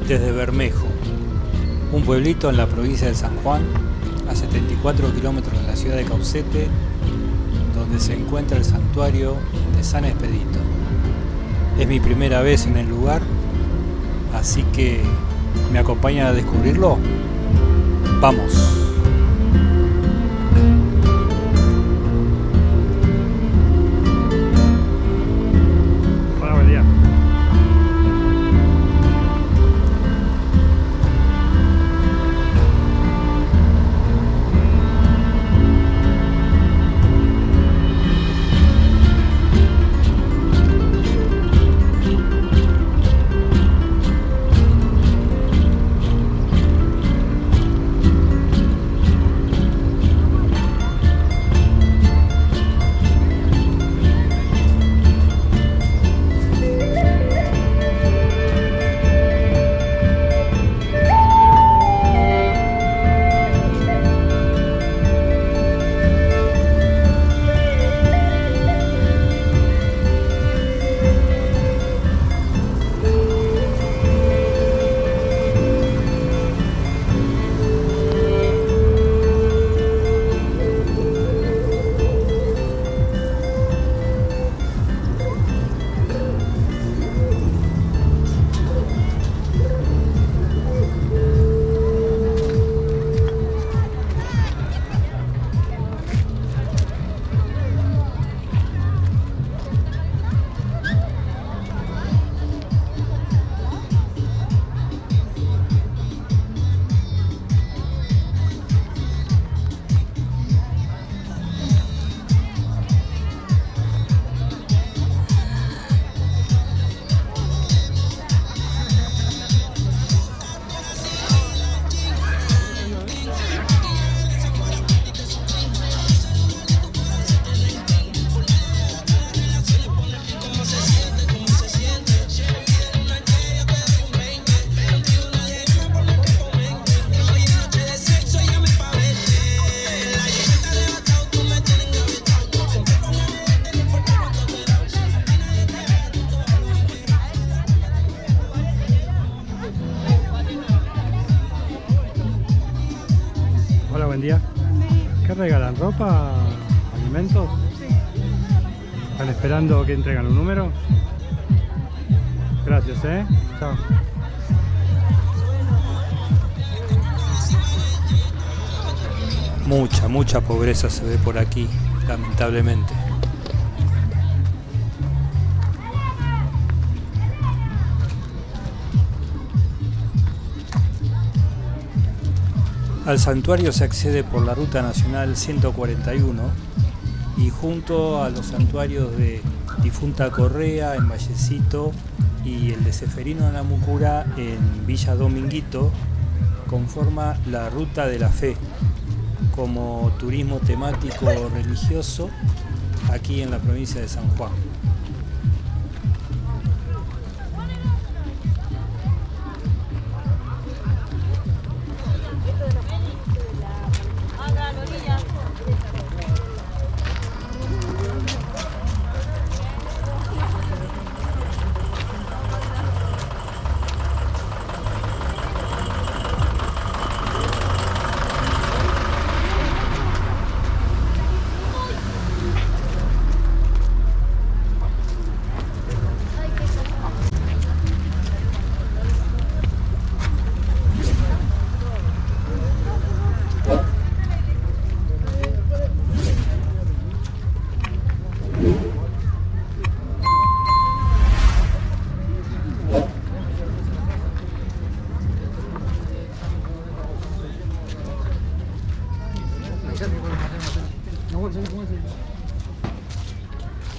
desde Bermejo, un pueblito en la provincia de San Juan, a 74 kilómetros de la ciudad de Caucete, donde se encuentra el santuario de San Expedito. Es mi primera vez en el lugar, así que ¿me acompañan a descubrirlo? ¡Vamos! Hola, buen día. Hola, buen día. ¿Qué regalan? ¿Ropa? ¿Alimentos? ¿Están esperando que entregan un número? Gracias, chao. Mucha pobreza se ve por aquí, lamentablemente. Al santuario se accede por la Ruta Nacional 141 y junto a los santuarios de Difunta Correa en Vallecito y el de Ceferino Namucura en Villa Dominguito conforma la Ruta de la Fe como turismo temático religioso aquí en la provincia de San Juan.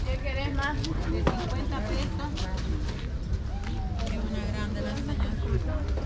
¿Qué querés más? De 50 pesos. Es una grande la señora.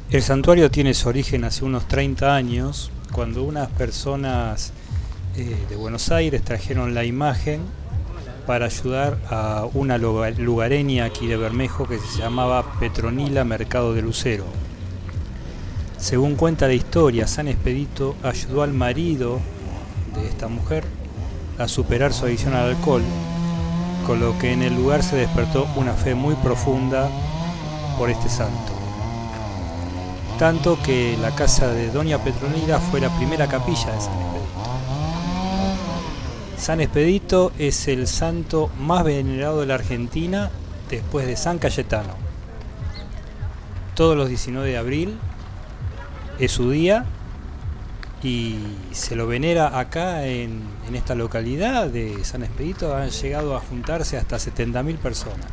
El santuario tiene su origen hace unos 30 años, cuando unas personas de Buenos Aires trajeron la imagen para ayudar a una lugareña aquí de Bermejo que se llamaba Petronila Mercado de Lucero. Según cuenta la historia, San Expedito ayudó al marido de esta mujer a superar su adicción al alcohol, con lo que en el lugar se despertó una fe muy profunda por este santo. Tanto que la casa de Doña Petronila fue la primera capilla de San Expedito. San Expedito es el santo más venerado de la Argentina después de San Cayetano. Todos los 19 de abril es su día y se lo venera acá en esta localidad de San Expedito. Han llegado a juntarse hasta 70.000 personas.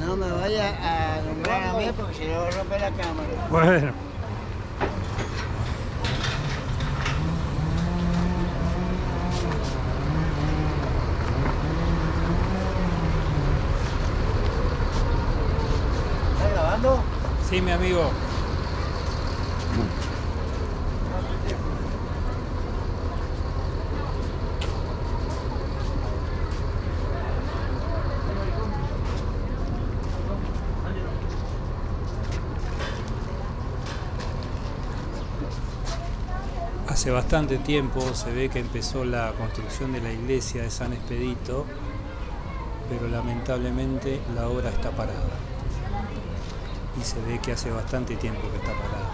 No me vaya a nombrar a mí porque se le va a romper la cámara. Bueno. ¿Estás grabando? Sí, mi amigo. Hace bastante tiempo se ve que empezó la construcción de la iglesia de San Expedito, pero lamentablemente la obra está parada. Y se ve que hace bastante tiempo que está parada.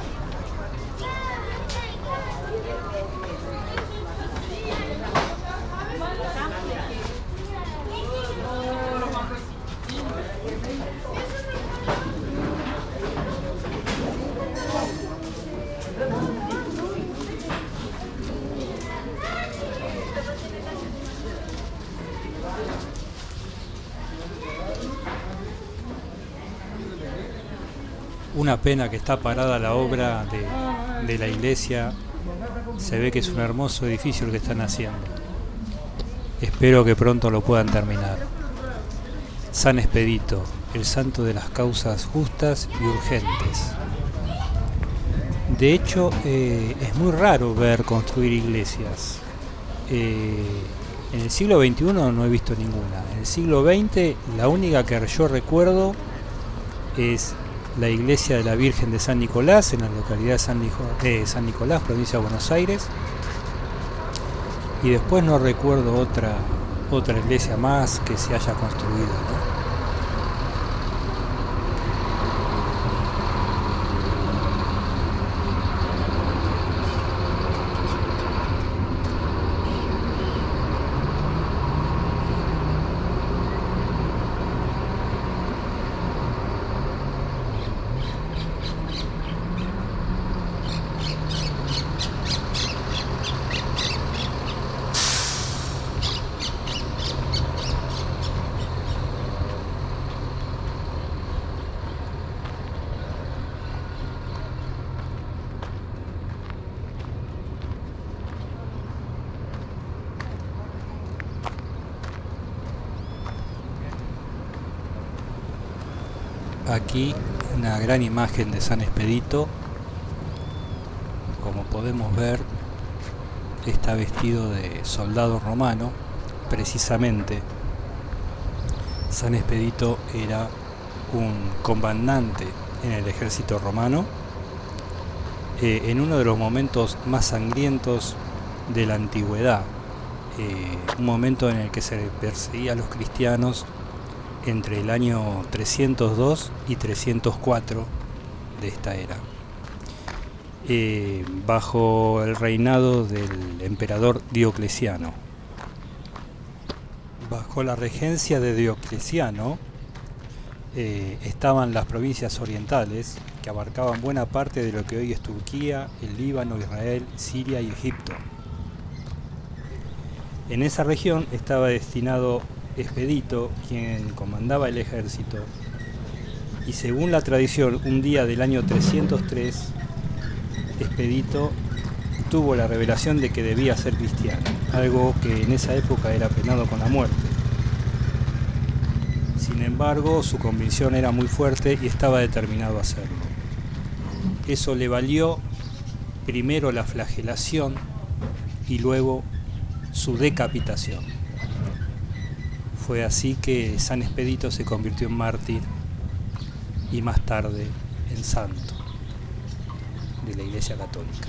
Una pena que está parada la obra de la iglesia. Se ve que es un hermoso edificio el que están haciendo. Espero que pronto lo puedan terminar. San Expedito, el santo de las causas justas y urgentes. De hecho, es muy raro ver construir iglesias. En el siglo XXI no he visto ninguna. En el siglo XX la única que yo recuerdo es la iglesia de la Virgen de San Nicolás en la localidad de San Nicolás, provincia de Buenos Aires. Y después no recuerdo otra iglesia más que se haya construido, ¿no? Aquí una gran imagen de San Expedito. Como podemos ver, está vestido de soldado romano. Precisamente, San Expedito era un comandante en el ejército romano, en uno de los momentos más sangrientos de la antigüedad, un momento en el que se perseguía a los cristianos entre el año 302 y 304 de esta era, bajo el reinado del emperador Diocleciano. Bajo la regencia de Diocleciano estaban las provincias orientales, que abarcaban buena parte de lo que hoy es Turquía, el Líbano, Israel, Siria y Egipto. En esa región estaba destinado Expedito, quien comandaba el ejército, y según la tradición, un día del año 303, Expedito tuvo la revelación de que debía ser cristiano, algo que en esa época era penado con la muerte. Sin embargo, su convicción era muy fuerte y estaba determinado a hacerlo. Eso le valió primero la flagelación y luego su decapitación. Fue así que San Expedito se convirtió en mártir y más tarde en santo de la Iglesia Católica.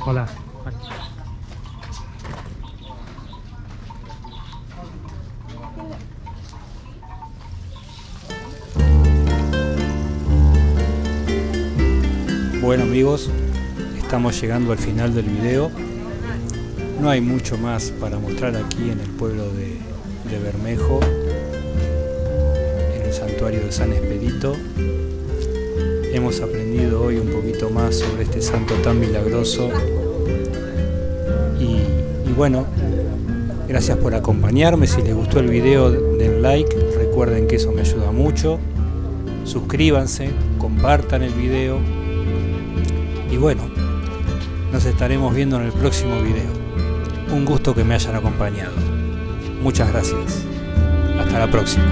Hola. Bueno amigos, estamos llegando al final del video. No hay mucho más para mostrar aquí en el pueblo de Bermejo, en el santuario de San Expedito. Hemos aprendido hoy un poquito más sobre este santo tan milagroso. Y bueno, gracias por acompañarme. Si les gustó el video, den like. Recuerden que eso me ayuda mucho. Suscríbanse, compartan el video. Y bueno, nos estaremos viendo en el próximo video. Un gusto que me hayan acompañado. Muchas gracias. Hasta la próxima.